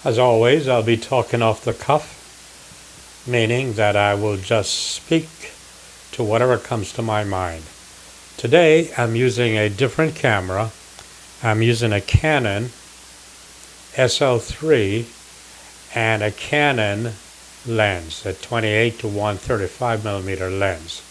As always, I'll be talking off the cuff, meaning that I will just speak to whatever comes to my mind. Today, I'm using a different camera. I'm using a Canon SL3 and a Canon lens, a 28 to 135 millimeter lens.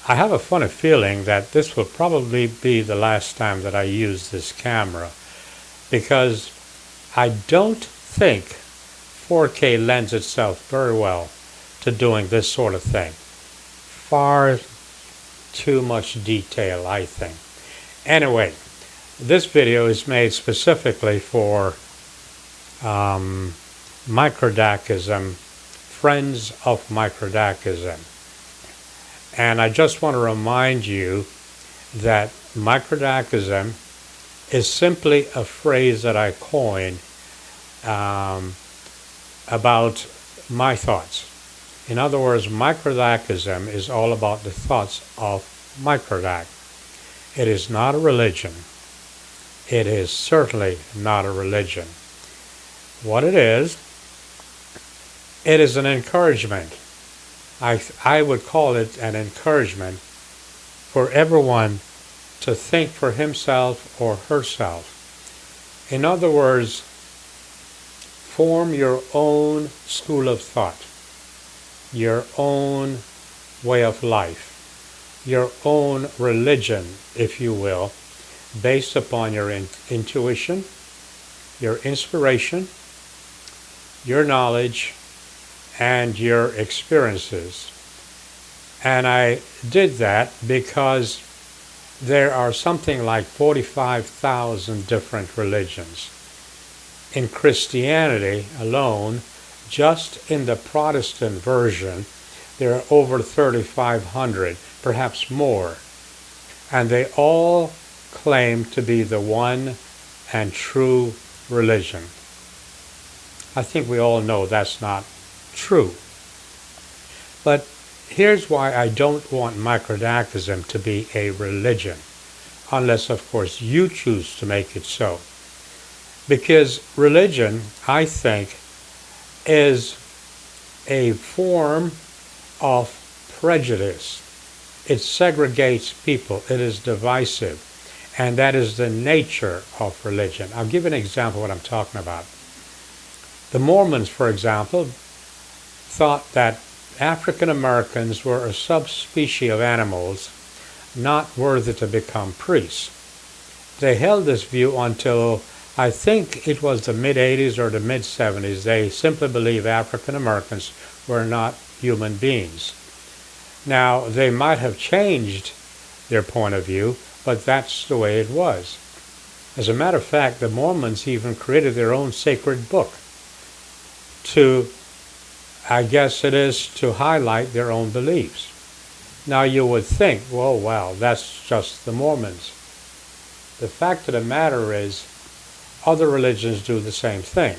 I have a funny feeling that this will probably be the last time that I use this camera, because I don't think 4K lends itself very well to doing this sort of thing. Far too much detail, I think. Anyway, this video is made specifically for Microdacism, friends of Microdacism. And I just want to remind you that Microdacism is simply a phrase that I coined about my thoughts. In other words, Microdacism is all about the thoughts of Microdac. It is not a religion. It is certainly not a religion. What it is an encouragement. I would call it an encouragement for everyone to think for himself or herself. In other words, form your own school of thought, your own way of life, your own religion, if you will, based upon your intuition, your inspiration, your knowledge, and your experiences. And I did that because there are something like 45,000 different religions. In Christianity alone, just in the Protestant version, there are over 3,500, perhaps more. And they all claim to be the one and true religion. I think we all know that's not true. But here's why I don't want Microdacism to be a religion, unless, of course, you choose to make it so. Because religion, I think, is a form of prejudice. It segregates people. It is divisive. And that is the nature of religion. I'll give an example of what I'm talking about. The Mormons, for example, thought that African Americans were a subspecies of animals not worthy to become priests. They held this view until I think it was the mid-80s or the mid-70s. They simply believed African Americans were not human beings. Now, they might have changed their point of view, but that's the way it was. As a matter of fact, the Mormons even created their own sacred book to, I guess it is, to highlight their own beliefs. Now you would think, well, that's just the Mormons. The fact of the matter is, other religions do the same thing.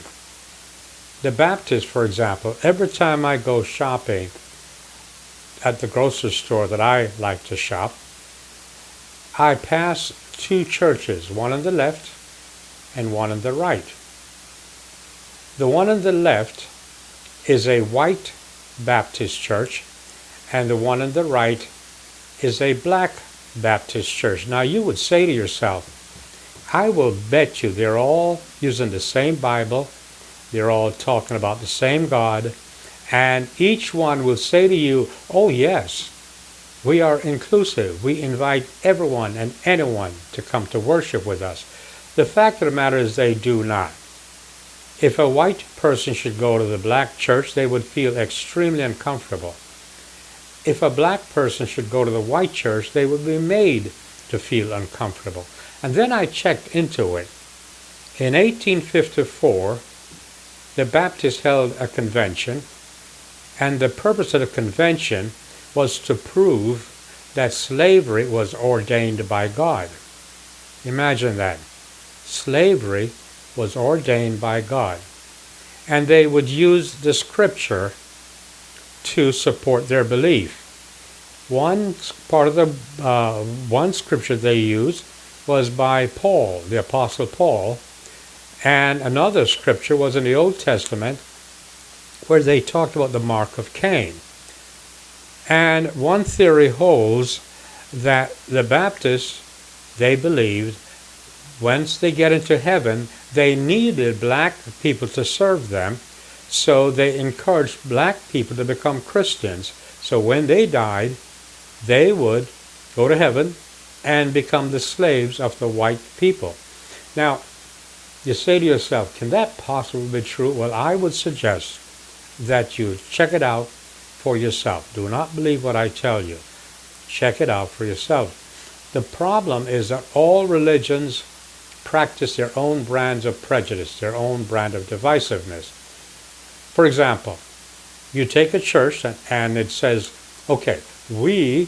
The Baptists, for example, every time I go shopping at the grocery store that I like to shop, I pass two churches, one on the left and one on the right. The one on the left is a white Baptist church, and the one on the right is a black Baptist church. Now you would say to yourself, I will bet you they're all using the same Bible, they're all talking about the same God, and each one will say to you, oh yes, we are inclusive. We invite everyone and anyone to come to worship with us. The fact of the matter is they do not. If a white person should go to the black church, they would feel extremely uncomfortable. if a black person should go to the white church, they would be made to feel uncomfortable. And then I checked into it. In 1854, the Baptists held a convention, and the purpose of the convention was to prove that slavery was ordained by God. Imagine that. Slavery was ordained by God. And they would use the scripture to support their belief. One scripture they used was by Paul, the Apostle Paul, and another scripture was in the Old Testament where they talked about the mark of Cain. And one theory holds that the Baptists, they believed, once they get into heaven, they needed black people to serve them, so they encouraged black people to become Christians. So when they died, they would go to heaven and become the slaves of the white people. Now, you say to yourself, can that possibly be true? Well, I would suggest that you check it out for yourself. Do not believe what I tell you. Check it out for yourself. The problem is that all religions practice their own brands of prejudice, their own brand of divisiveness. For example, you take a church and it says, okay, we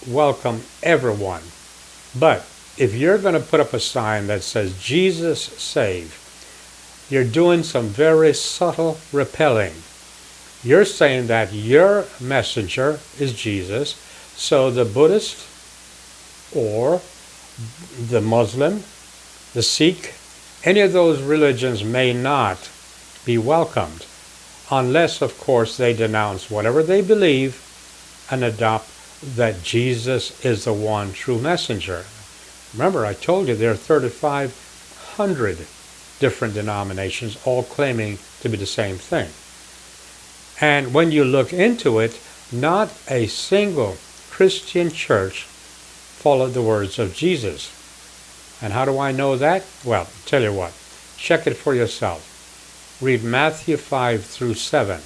welcome everyone, but if you're going to put up a sign that says Jesus save, you're doing some very subtle repelling. You're saying that your messenger is Jesus, so the Buddhist or the Muslim, the Sikh, any of those religions may not be welcomed, unless, of course, they denounce whatever they believe and adopt that Jesus is the one true messenger. Remember, I told you there are 3,500 different denominations, all claiming to be the same thing. And when you look into it, not a single Christian church followed the words of Jesus. And how do I know that? Well, tell you what, check it for yourself. Read Matthew 5 through 7,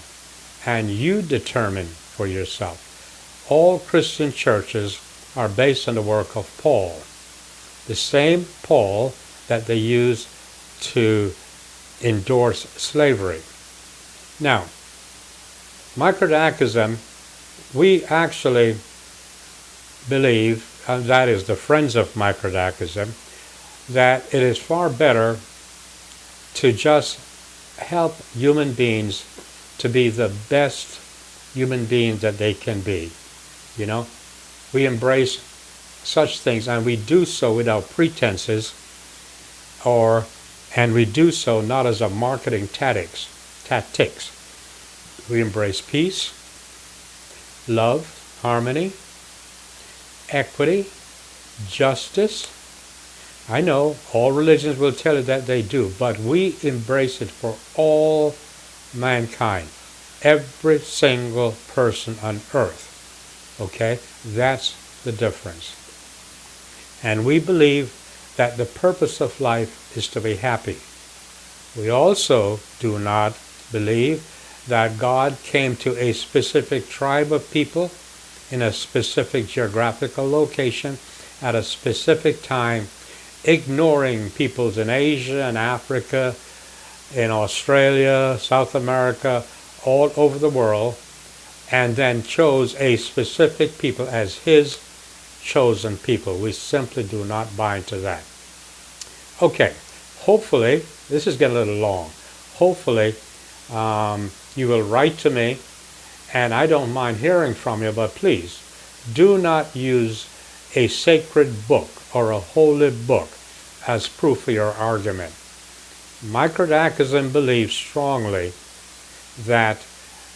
and you determine for yourself. All Christian churches are based on the work of Paul, the same Paul that they used to endorse slavery. Now, Microdacism, we actually believe, and that is the Friends of Microdacism, that it is far better to just help human beings to be the best human beings that they can be. You know, we embrace such things, and we do so without pretenses, and we do so not as a marketing tactics. We embrace peace, love, harmony, equity, justice. I know all religions will tell you that they do, but we embrace it for all mankind, every single person on earth. Okay? That's the difference. And we believe that the purpose of life is to be happy. We also do not believe that God came to a specific tribe of people in a specific geographical location at a specific time, ignoring peoples in Asia and Africa, in Australia, South America, all over the world, and then chose a specific people as his chosen people. We simply do not buy into that. Okay, hopefully, this is getting a little long. Hopefully, you will write to me, and I don't mind hearing from you, but please, do not use a sacred book or a holy book as proof of your argument. Microdacism believes strongly that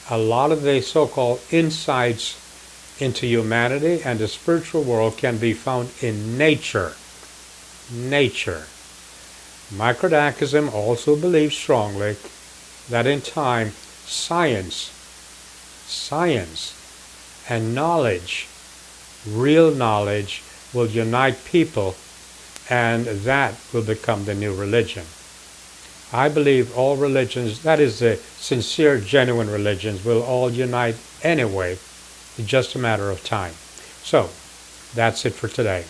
a lot of the so-called insights into humanity and the spiritual world can be found in nature. Nature. Microdacism also believes strongly that in time, science and knowledge, real knowledge, will unite people, and that will become the new religion. I believe all religions, that is the sincere, genuine religions, will all unite anyway It's just a matter of time. So, that's it for today.